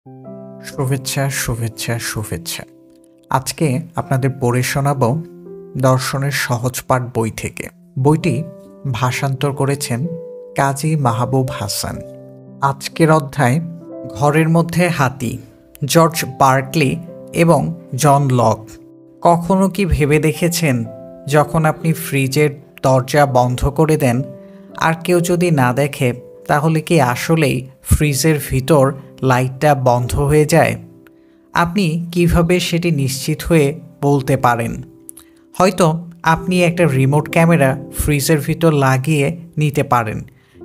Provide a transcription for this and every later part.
শুভেচ্ছা শুভেচ্ছা শুভেচ্ছা। আজকে আপনাদের পড়ে শোনাব দর্শনের সহজ পাঠ বই থেকে। বইটি ভাষান্তর করেছেন কাজী মাহবুব হাসান। আজকের অধ্যায় ঘরের মধ্যে হাতি, জর্জ বার্কলি এবং জন লক। কখনো কি ভেবে দেখেছেন, যখন আপনি ফ্রিজের দরজা বন্ধ করে দেন আর কেউ যদি না দেখে, তাহলে কি আসলেই ফ্রিজের ভিতর লাইটটা বন্ধ হয়ে যায়? আপনি কিভাবে সেটি নিশ্চিত হয়ে বলতে পারেন? হয়তো আপনি একটা রিমোট ক্যামেরা ফ্রিজের ভিতর লাগিয়ে নিতে পারেন,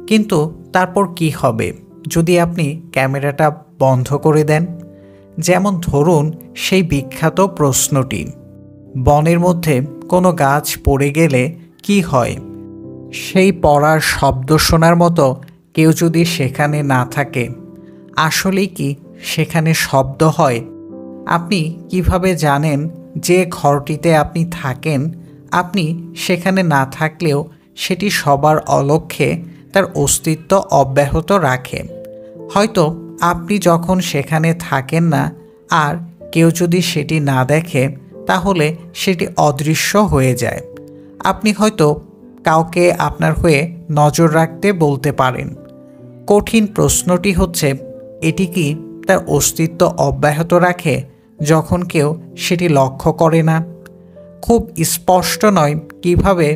কিন্তু তারপর কি হবে যদি আপনি ক্যামেরাটা বন্ধ করে দেন? যেমন ধরুন সেই বিখ্যাত প্রশ্নটি, বনের মধ্যে কোনো গাছ পড়ে গেলে কি হয়? সেই পড়ার শব্দ শোনার মতো কেউ যদি সেখানে না থাকে, আসলেই কি সেখানে শব্দ হয়? আপনি কিভাবে জানেন যে ঘরটিতে আপনি থাকেন, আপনি সেখানে না থাকলেও সেটি সবার অলক্ষ্যে তার অস্তিত্ব অব্যাহত রাখে? হয়তো আপনি যখন সেখানে থাকেন না আর কেউ যদি সেটি না দেখে, তাহলে সেটি অদৃশ্য হয়ে যায়। আপনি হয়তো কাউকে আপনার হয়ে নজর রাখতে বলতে পারেন। কঠিন প্রশ্নটি হচ্ছে, এটি কি তার অস্তিত্ব অব্যাহত রাখে যখন কেউ সেটি লক্ষ্য করে না? খুব স্পষ্ট নয় কিভাবে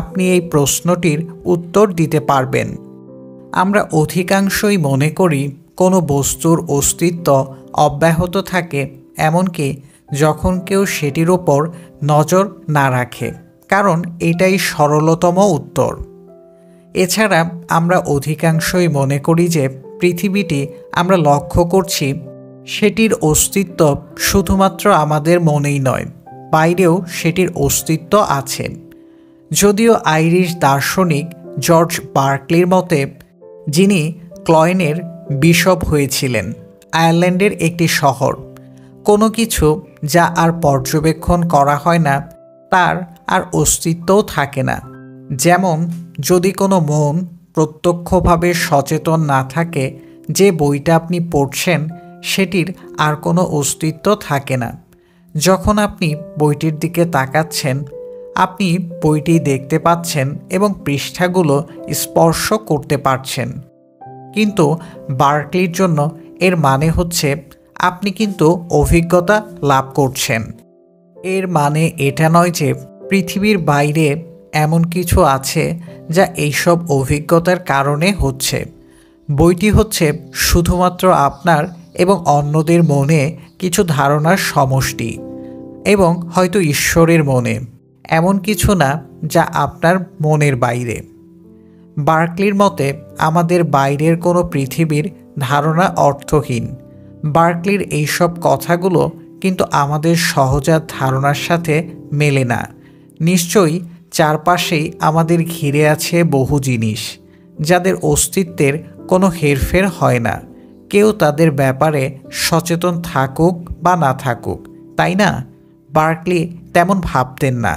আপনি এই প্রশ্নটির উত্তর দিতে পারবেন। আমরা অধিকাংশই মনে করি কোনো বস্তুর অস্তিত্ব অব্যাহত থাকে এমনকি যখন কেউ সেটির ওপর নজর না রাখে, কারণ এটাই সরলতম উত্তর। এছাড়া আমরা অধিকাংশই মনে করি যে পৃথিবীটি আমরা লক্ষ্য করছি, সেটির অস্তিত্ব শুধুমাত্র আমাদের মনেই নয়, বাইরেও সেটির অস্তিত্ব আছে। যদিও আইরিশ দার্শনিক জর্জ বার্কলির মতে, যিনি ক্লয়েনের বিশপ হয়েছিলেন, আয়ারল্যান্ডের একটি শহর, কোনো কিছু যা আর পর্যবেক্ষণ করা হয় না তার আর অস্তিত্বও থাকে না। যেমন যদি কোনো মন প্রত্যক্ষভাবে সচেতন না থাকে, যে বইটা আপনি পড়ছেন সেটির আর কোনো অস্তিত্ব থাকে না। যখন আপনি বইটির দিকে তাকাচ্ছেন, আপনি বইটি দেখতে পাচ্ছেন এবং পৃষ্ঠাগুলো স্পর্শ করতে পারছেন, কিন্তু বার্কলির জন্য এর মানে হচ্ছে আপনি কিন্তু অভিজ্ঞতা লাভ করছেন। এর মানে এটা নয় যে পৃথিবীর বাইরে এমন কিছু আছে যা এইসব অভিজ্ঞতার কারণে হচ্ছে। বইটি হচ্ছে শুধুমাত্র আপনার এবং অন্যদের মনে কিছু ধারণার সমষ্টি, এবং হয়তো ঈশ্বরের মনে, এমন কিছু না যা আপনার মনের বাইরে। বার্কলির মতে আমাদের বাইরের কোনো পৃথিবীর ধারণা অর্থহীন। বার্কলির এইসব কথাগুলো কিন্তু আমাদের সহজাত ধারণার সাথে মেলে না। নিশ্চয়ই চারপাশেই আমাদের ঘিরে আছে বহু জিনিস যাদের অস্তিত্বের কোনো হেরফের হয় না, কেউ তাদের ব্যাপারে সচেতন থাকুক বা না থাকুক, তাই না? বার্কলি তেমন ভাবতেন না।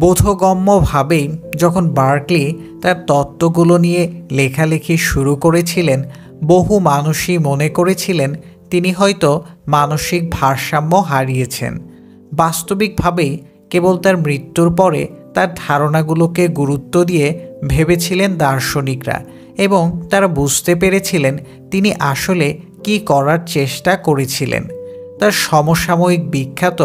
বোধগম্যভাবেই যখন বার্কলি তার তত্ত্বগুলো নিয়ে লেখালেখি শুরু করেছিলেন, বহু মানুষই মনে করেছিলেন তিনি হয়তো মানসিক ভারসাম্য হারিয়েছেন। বাস্তবিকভাবেই কেবল তার মৃত্যুর পরে তার ধারণাগুলোকে গুরুত্ব দিয়ে ভেবেছিলেন দার্শনিকরা, এবং তারা বুঝতে পেরেছিলেন তিনি আসলে কি করার চেষ্টা করেছিলেন। তার সমসাময়িক বিখ্যাত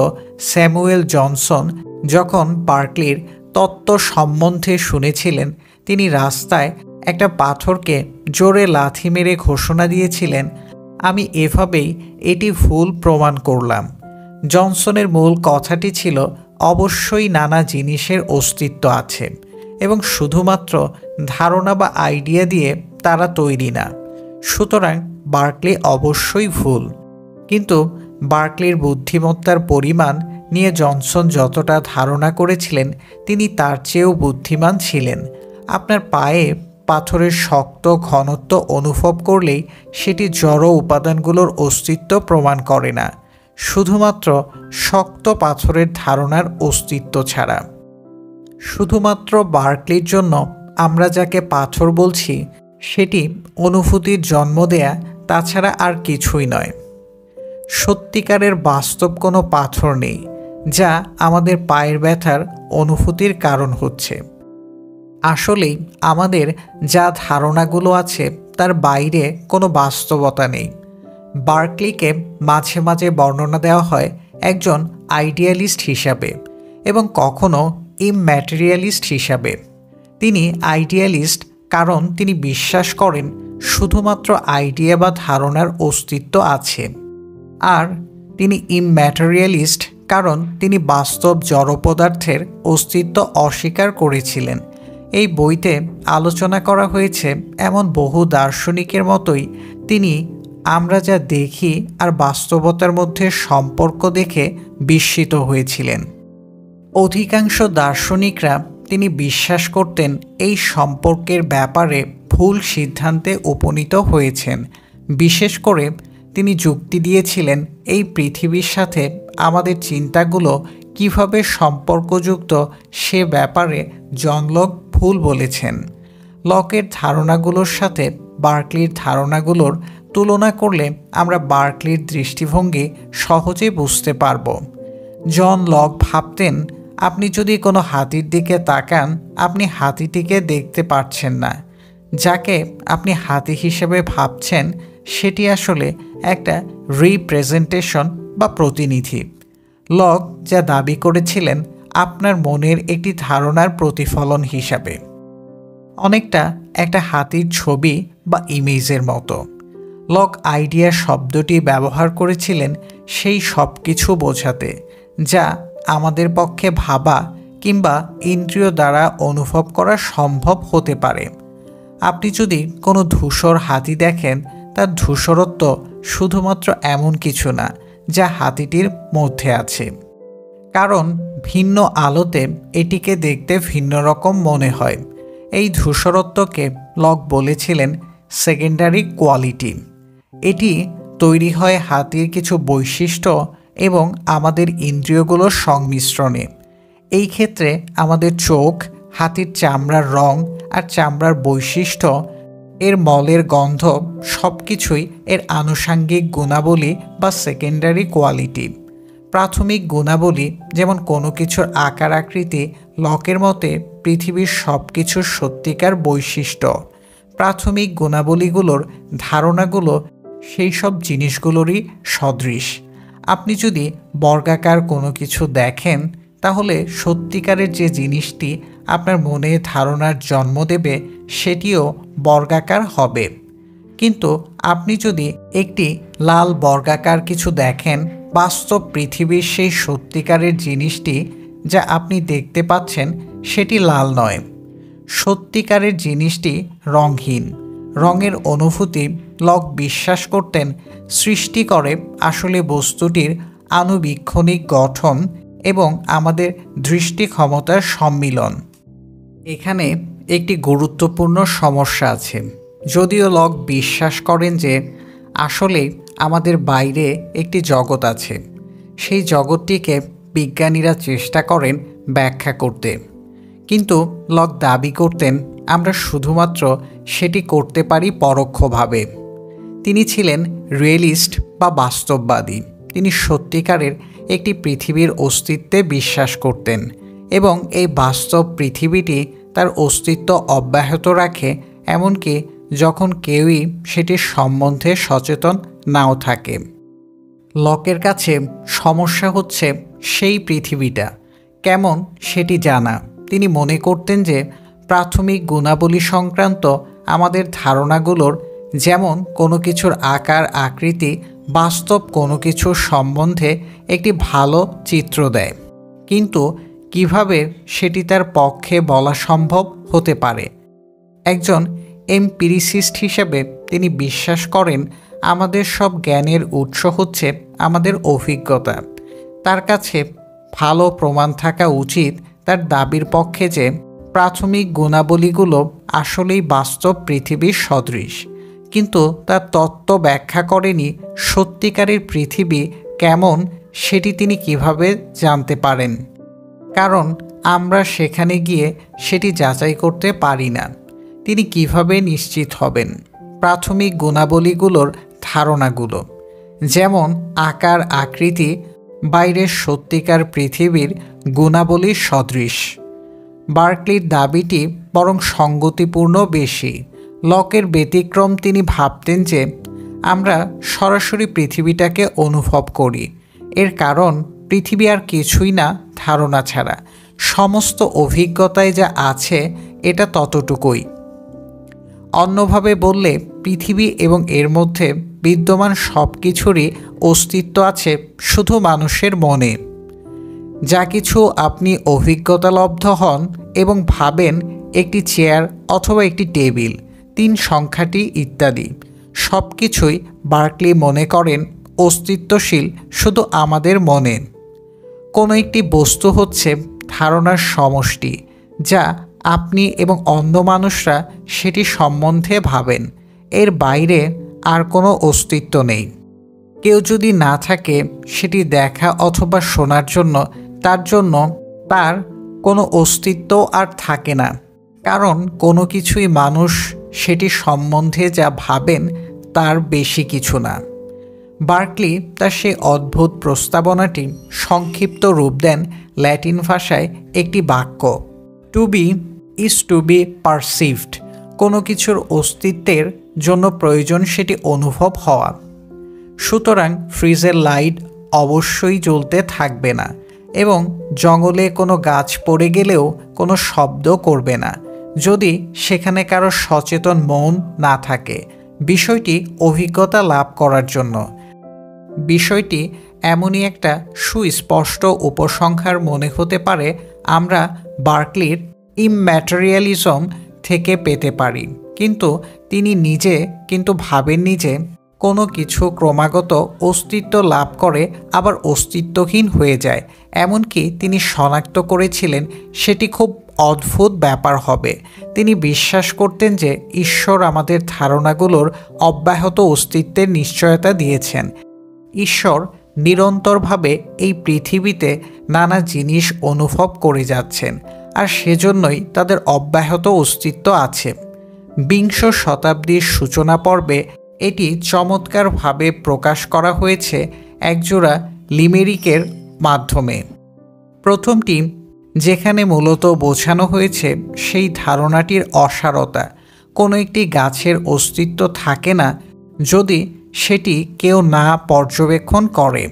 স্যামুয়েল জনসন যখন বার্কলির তত্ত্ব সম্বন্ধে শুনেছিলেন, তিনি রাস্তায় একটা পাথরকে জোরে লাথি মেরে ঘোষণা দিয়েছিলেন, আমি এভাবেই এটি ভুল প্রমাণ করলাম। জনসনের মূল কথাটি ছিল, অবশ্যই নানা জিনিসের অস্তিত্ব আছে এবং শুধুমাত্র ধারণা বা আইডিয়া দিয়ে তারা তৈরি না। সুতরাং বার্কলি অবশ্যই ভুল। কিন্তু বার্কলির বুদ্ধিমত্তার পরিমাণ নিয়ে জনসন যতটা ধারণা করেছিলেন, তিনি তার চেয়েও বুদ্ধিমান ছিলেন। আপনার পায়ে পাথরের শক্ত ঘনত্ব অনুভব করলেই সেটি জড় উপাদানগুলোর অস্তিত্ব প্রমাণ করে না, শুধুমাত্র শক্ত পাথরের ধারণার অস্তিত্ব ছাড়া। শুধুমাত্র বার্কলির জন্য আমরা যাকে পাথর বলছি, সেটি অনুভূতির জন্ম দেয়া তাছাড়া আর কিছুই নয়। সত্যিকারের বাস্তব কোনো পাথর নেই যা আমাদের পায়ের ব্যথার অনুভূতির কারণ হচ্ছে। আসলেই আমাদের যা ধারণাগুলো আছে তার বাইরে কোনো বাস্তবতা নেই। বার্কলিকে মাঝে মাঝে বর্ণনা দেওয়া হয় একজন আইডিয়ালিস্ট হিসাবে এবং কখনো ইমম্যাটেরিয়ালিস্ট হিসাবে। তিনি আইডিয়ালিস্ট কারণ তিনি বিশ্বাস করেন শুধুমাত্র আইডিয়া বা ধারণার অস্তিত্ব আছে, আর তিনি ইমম্যাটেরিয়ালিস্ট কারণ তিনি বাস্তব জড় পদার্থের অস্তিত্ব অস্বীকার করেছিলেন। এই বইতে আলোচনা করা হয়েছে এমন বহু দার্শনিকের মতোই তিনি আমরা যা দেখি আর বাস্তবতার মধ্যে সম্পর্ক দেখে বিস্মিত হয়েছিলেন। অধিকাংশ দার্শনিকরা তিনি বিশ্বাস করতেন এই সম্পর্কের ব্যাপারে ভুল সিদ্ধান্তে উপনীত হয়েছেন। বিশেষ করে তিনি যুক্তি দিয়েছিলেন এই পৃথিবীর সাথে আমাদের চিন্তাগুলো কিভাবে সম্পর্কযুক্ত সে ব্যাপারে জন লক ভুল বলেছেন। লকের ধারণাগুলোর সাথে বার্কলির ধারণাগুলোর তুলনা করলে আমরা বার্কলির দৃষ্টিভঙ্গি সহজেই বুঝতে পারব। জন লক ভাবতেন আপনি যদি কোনো হাতির দিকে তাকান আপনি হাতিটিকে দেখতে পাচ্ছেন না, যাকে আপনি হাতি হিসেবে ভাবছেন সেটি আসলে একটা রিপ্রেজেন্টেশন বা প্রতিনিধি। লক যা দাবি করেছিলেন আপনার মনের একটি ধারণার প্রতিফলন হিসাবে, অনেকটা একটা হাতির ছবি বা ইমেজের মতো। লক আইডিয়া শব্দটি ব্যবহার করেছিলেন সেই সব কিছু বোঝাতে যা আমাদের পক্ষে ভাবা কিংবা ইন্দ্রিয় দ্বারা অনুভব করা সম্ভব হতে পারে। আপনি যদি কোনো ধূসর হাতি দেখেন তার ধূসরত্ব শুধুমাত্র এমন কিছু না যা হাতিটির মধ্যে আছে, কারণ ভিন্ন আলোতে এটিকে দেখতে ভিন্ন রকম মনে হয়। এই ধূসরত্বকে লক বলেছিলেন সেকেন্ডারি কোয়ালিটি। এটি তৈরি হয় হাতির কিছু বৈশিষ্ট্য এবং আমাদের ইন্দ্রিয়গুলোর সংমিশ্রণে। এই ক্ষেত্রে আমাদের চোখ, হাতির চামড়ার রং আর চামড়ার বৈশিষ্ট্য, এর মলের গন্ধ সব কিছুই এর আনুষাঙ্গিক গুণাবলী বা সেকেন্ডারি কোয়ালিটি। প্রাথমিক গুণাবলী যেমন কোনো কিছুর আকার আকৃতি, লকের মতে পৃথিবীর সব কিছুর সত্যিকার বৈশিষ্ট্য। প্রাথমিক গুণাবলীগুলোর ধারণাগুলো সেই সব জিনিসগুলোরই সদৃশ। আপনি যদি বর্গাকার কোনো কিছু দেখেন তাহলে সত্যিকারের যে জিনিসটি আপনার মনে ধারণার জন্ম দেবে সেটিও বর্গাকার হবে। কিন্তু আপনি যদি একটি লাল বর্গাকার কিছু দেখেন, বাস্তব পৃথিবীর সেই সত্যিকারের জিনিসটি যা আপনি দেখতে পাচ্ছেন সেটি লাল নয়। সত্যিকারের জিনিসটি রঙহীন। রঙের অনুভূতি লক বিশ্বাস করতেন সৃষ্টি করে আসলে বস্তুটির আণুবীক্ষণিক গঠন এবং আমাদের দৃষ্টি ক্ষমতার সম্মিলন। এখানে একটি গুরুত্বপূর্ণ সমস্যা আছে। যদিও লক বিশ্বাস করেন যে আসলে আমাদের বাইরে একটি জগৎ আছে, সেই জগৎটিকে বিজ্ঞানীরা চেষ্টা করেন ব্যাখ্যা করতে, কিন্তু লক দাবি করতেন আমরা শুধুমাত্র সেটি করতে পারি পরোক্ষভাবে। তিনি ছিলেন রিয়েলিস্ট বা বাস্তববাদী। তিনি সত্যিকারের একটি পৃথিবীর অস্তিত্বে বিশ্বাস করতেন এবং এই বাস্তব পৃথিবীটি তার অস্তিত্ব অব্যাহত রাখে এমনকি যখন কেউই সেটির সম্বন্ধে সচেতন নাও থাকে। লকের কাছে সমস্যা হচ্ছে সেই পৃথিবীটা কেমন সেটি জানা। তিনি মনে করতেন যে প্রাথমিক গুণাবলী সংক্রান্ত আমাদের ধারণাগুলোর, যেমন কোনো কিছুর আকার আকৃতি, বাস্তব কোনো কিছুর সম্বন্ধে একটি ভালো চিত্র দেয়, কিন্তু কিভাবে সেটি তার পক্ষে বলা সম্ভব হতে পারে। একজন এমপিরিসিস্ট হিসেবে তিনি বিশ্বাস করেন আমাদের সব জ্ঞানের উৎস হচ্ছে আমাদের অভিজ্ঞতা। তার কাছে ভালো প্রমাণ থাকা উচিত তার দাবির পক্ষে যে প্রাথমিক গুণাবলীগুলো আসলেই বাস্তব পৃথিবীর সদৃশ, কিন্তু তার তত্ত্ব ব্যাখ্যা করেনি সত্যিকারের পৃথিবী কেমন সেটি তিনি কিভাবে জানতে পারেন, কারণ আমরা সেখানে গিয়ে সেটি যাচাই করতে পারি না। তিনি কিভাবে নিশ্চিত হবেন প্রাথমিক গুণাবলীগুলোর ধারণাগুলো, যেমন আকার আকৃতি বাইরের সত্যিকার পৃথিবীর গুণাবলীর সদৃশ। বার্কলির দাবিটি বরং সঙ্গতিপূর্ণ বেশি। লকের ব্যতিক্রম, তিনি ভাবতেন যে আমরা সরাসরি পৃথিবীটাকে অনুভব করি। এর কারণ পৃথিবী আর কিছুই না ধারণা ছাড়া। সমস্ত অভিজ্ঞতায় যা আছে এটা ততটুকুই। অন্যভাবে বললে পৃথিবী এবং এর মধ্যে বিদ্যমান সব কিছুরই অস্তিত্ব আছে শুধু মানুষের মনে। যা কিছু আপনি অভিজ্ঞতালব্ধ হন এবং ভাবেন, একটি চেয়ার অথবা একটি টেবিল, 3 সংখ্যাটি ইত্যাদি, সব কিছুই বার্কলি মনে করেন অস্তিত্বশীল শুধু আমাদের মনে। কোনো একটি বস্তু হচ্ছে ধারণার সমষ্টি, যা আপনি এবং অন্য মানুষরা সেটি সম্বন্ধে ভাবেন। এর বাইরে আর কোনো অস্তিত্ব নেই। কেউ যদি না থাকে সেটি দেখা অথবা শোনার জন্য, তার জন্য তার কোনো অস্তিত্ব আর থাকে না, কারণ কোনো কিছুই মানুষ সেটি সম্বন্ধে যা ভাবেন তার বেশি কিছু না। বার্কলি তার সেই অদ্ভুত প্রস্তাবনাটি সংক্ষিপ্ত রূপ দেন ল্যাটিন ভাষায় একটি বাক্য, to be is to be perceived. কোনো কিছুর অস্তিত্বের জন্য প্রয়োজন সেটি অনুভব হওয়া। সুতরাং ফ্রিজের লাইট অবশ্যই জ্বলতে থাকবে না এবং জঙ্গলে কোনো গাছ পড়ে গেলেও কোনো শব্দ করবে না যদি সেখানে কারো সচেতন মন না থাকে। বিষয়টি অভিজ্ঞতা লাভ করার জন্য। বিষয়টি এমনই একটা সুস্পষ্ট উপসংহার মনে হতে পারে আমরা বার্কলির ইমম্যাটেরিয়ালিজম থেকে পেতে পারি, কিন্তু তিনি নিজে ভাবেননি যে কোনো কিছু ক্রমাগত অস্তিত্ব লাভ করে আবার অস্তিত্বহীন হয়ে যায়। এমনকি তিনি শনাক্ত করেছিলেন সেটি খুব অদ্ভুত ব্যাপার হবে। তিনি বিশ্বাস করতেন যে ঈশ্বর আমাদের ধারণাগুলোর অব্যাহত অস্তিত্বের নিশ্চয়তা দিয়েছেন। ঈশ্বর নিরন্তরভাবে এই পৃথিবীতে নানা জিনিস অনুভব করে যাচ্ছেন, আর সেজন্যই তাদের অব্যাহত অস্তিত্ব আছে। বিংশ শতাব্দীর সূচনা পর্বে এটি চমৎকারভাবে প্রকাশ করা হয়েছে একজোড়া লিমেরিকের মাধ্যমে। প্রথমটি, যেখানে মূলত বোঝানো হয়েছে সেই ধারণাটির অসারতা। কোনো একটি গাছের অস্তিত্ব থাকে না যদি সেটি কেউ না পর্যবেক্ষণ করে।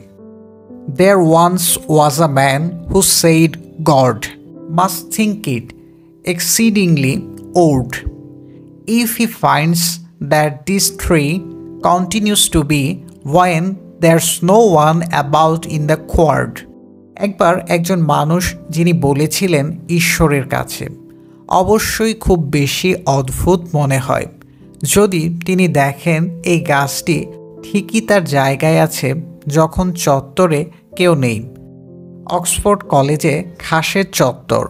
There once was a man who said God must think it exceedingly odd if he finds that this tree continues to be when there's no one about in the court. একবার একজন মানুষ যিনি বলেছিলেন ঈশ্বরের কাছে অবশ্যই খুব বেশি অদ্ভুত মনে হয় যদি তিনি দেখেন এই গাছটি ঠিকই তার জায়গায় আছে যখন চত্বরে কেউ নেই। অক্সফোর্ড কলেজে ঘাসের চত্বর,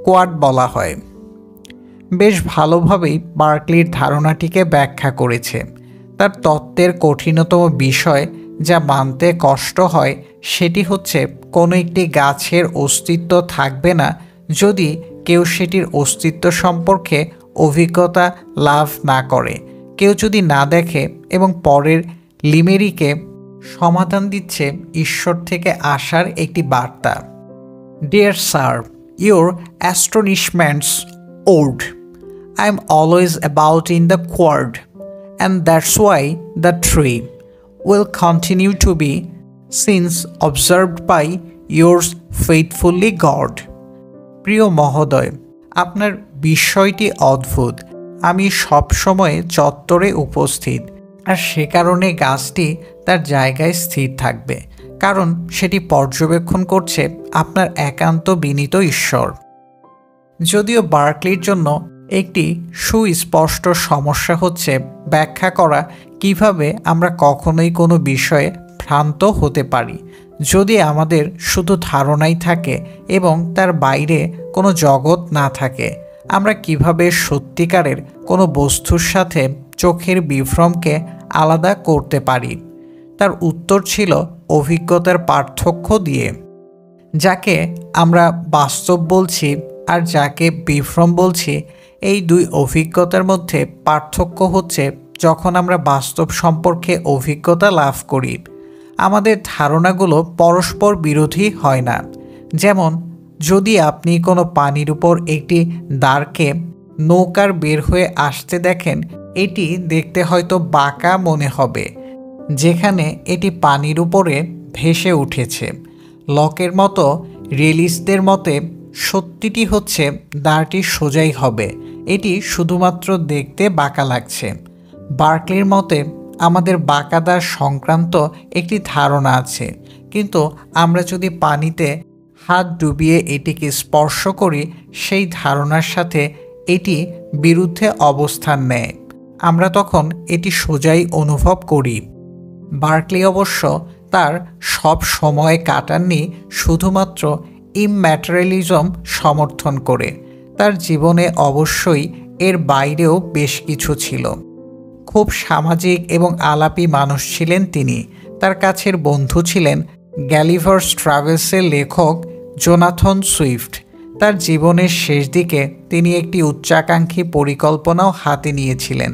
কোয়ার্ট বলা হয়। বেশ ভালোভাবেই বার্কলির ধারণাটিকে ব্যাখ্যা করেছে। তার তত্ত্বের কঠিনতম বিষয় যা মানতে কষ্ট হয় সেটি হচ্ছে কোনো একটি গাছের অস্তিত্ব থাকবে না যদি কেউ সেটির অস্তিত্ব সম্পর্কে অভিজ্ঞতা লাভ না করে, কেউ যদি না দেখে। এবং পরের লিমেরিকে সমাধান দিচ্ছে ঈশ্বর থেকে আসার একটি বার্তা। Dear sir, your astonishments odd. I am always about in the court, and that's why the tree will continue to be since observed by yours faithfully God. প্রিয় মহোদয়, আপনার বিষয়টি অদ্ভুত। আমি সবসময় চত্বরে উপস্থিত, আর সে কারণে গাছটি তার জায়গায় স্থির থাকবে, কারণ সেটি পর্যবেক্ষণ করছে আপনার একান্ত বিনীত ঈশ্বর। যদিও বার্কলির জন্য একটি সুস্পষ্ট সমস্যা হচ্ছে ব্যাখ্যা করা কিভাবে আমরা কখনোই কোনো বিষয়ে ভ্রান্ত হতে পারি যদি আমাদের শুধু ধারণাই থাকে এবং তার বাইরে কোনো জগৎ না থাকে। আমরা কিভাবে সত্যিকারের কোনো বস্তুর সাথে চোখের বিভ্রমকে আলাদা করতে পারি? তার উত্তর ছিল অভিজ্ঞতার পার্থক্য দিয়ে। যাকে আমরা বাস্তব বলছি আর যাকে বিভ্রম বলছি, এই দুই অভিজ্ঞতার মধ্যে পার্থক্য হচ্ছে যখন আমরা বাস্তব সম্পর্কে অভিজ্ঞতা লাভ করি, আমাদের ধারণাগুলো পরস্পর বিরোধী হয় না। যেমন, যদি আপনি কোনো পানির উপর একটি দাঁড়কে নৌকার বের হয়ে আসতে দেখেন, এটি দেখতে হয়তো বাঁকা মনে হবে, যেখানে এটি পানির উপরে ভেসে উঠেছে। লকের মতো রিয়েলিস্টদের মতে সত্যিটি হচ্ছে দাঁড়টি সোজাই হবে, এটি শুধুমাত্র দেখতে বাঁকা লাগছে। বার্কলির মতে আমাদের বাঁকা দাঁড় সংক্রান্ত একটি ধারণা আছে, কিন্তু আমরা যদি পানিতে হাত ডুবিয়ে এটিকে স্পর্শ করি, সেই ধারণার সাথে এটি বিরুদ্ধে অবস্থান নেয়। আমরা তখন এটি সোজাই অনুভব করি। বার্কলি অবশ্য তার সব সময় কাটাননি শুধুমাত্র ইমম্যাটেরিয়ালিজম সমর্থন করে। তার জীবনে অবশ্যই এর বাইরেও বেশ কিছু ছিল। খুব সামাজিক এবং আলাপী মানুষ ছিলেন তিনি। তার কাছের বন্ধু ছিলেন গ্যালিভার্স ট্রাভেলসের লেখক জোনাথন সুইফট। তার জীবনের শেষ দিকে তিনি একটি উচ্চাকাঙ্ক্ষী পরিকল্পনাও হাতে নিয়েছিলেন।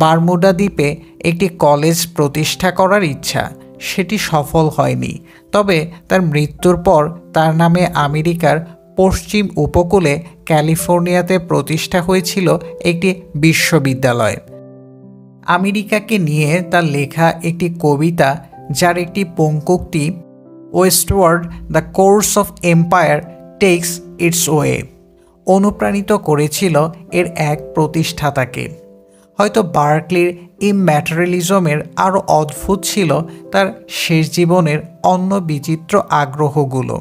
বারমুডা দ্বীপে একটি কলেজ প্রতিষ্ঠা করার ইচ্ছা, সেটি সফল হয়নি। তবে তার মৃত্যুর পর তার নামে আমেরিকার পশ্চিম উপকূলে ক্যালিফোর্নিয়াতে প্রতিষ্ঠা হয়েছিল একটি বিশ্ববিদ্যালয়। আমেরিকাকে নিয়ে তার লেখা একটি কবিতা, যার একটি পঙ্কুক্তি westward the course of empire takes its way, অনুপ্রাণিত করেছিল এর এক প্রতিষ্ঠাতাকে। হয়তো বার্কলির ইমম্যাটেরিয়ালিজমের আরও অদ্ভুত ছিল তার শেষ জীবনের অন্য বিচিত্র আগ্রহগুলো,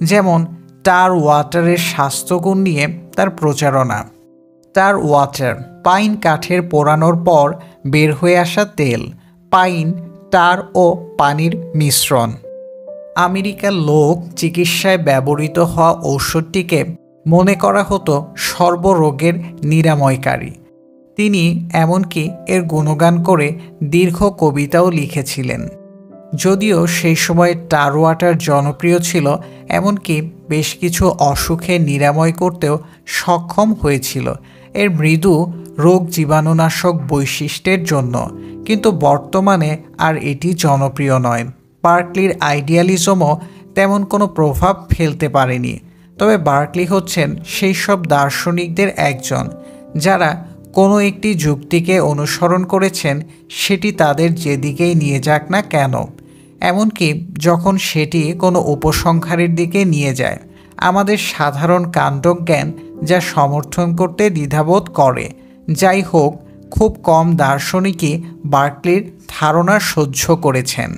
যেমন টার ওয়াটারের স্বাস্থ্যগুণ নিয়ে তার প্রচারণা। টার ওয়াটার, পাইন কাঠের পোড়ানোর পর বের হয়ে আসা তেল, পাইন, টার ও পানির মিশ্রণ। আমেরিকার লোক চিকিৎসায় ব্যবহৃত হওয়া ঔষধটিকে মনে করা হতো সর্বরোগের নিরাময়কারী। তিনি এমনকি এর গুণগান করে দীর্ঘ কবিতাও লিখেছিলেন। যদিও সেই সময়ে টার ওয়াটার জনপ্রিয় ছিল, এমনকি বেশ কিছু অসুখে নিরাময় করতেও সক্ষম হয়েছিল এর মৃদু রোগ জীবাণুনাশক বৈশিষ্ট্যের জন্য, কিন্তু বর্তমানে আর এটি জনপ্রিয় নয়। বার্কলির আইডিয়ালিজমও তেমন কোনো প্রভাব ফেলতে পারেনি। তবে বার্কলি হচ্ছেন সেই সব দার্শনিকদের একজন যারা কোনো একটি যুক্তিকে অনুসরণ করেছেন, সেটি তাদের যেদিকেই নিয়ে যাক না কেন, এমনকি যখন সেটি কোনো উপসংহারের দিকে নিয়ে যায়, আমাদের সাধারণ কাণ্ডজ্ঞান যা সমর্থন করতে দ্বিধাবোধ করে। যাই হোক, খুব কম দার্শনিকই বার্কলির ধারণা সহ্য করেছেন।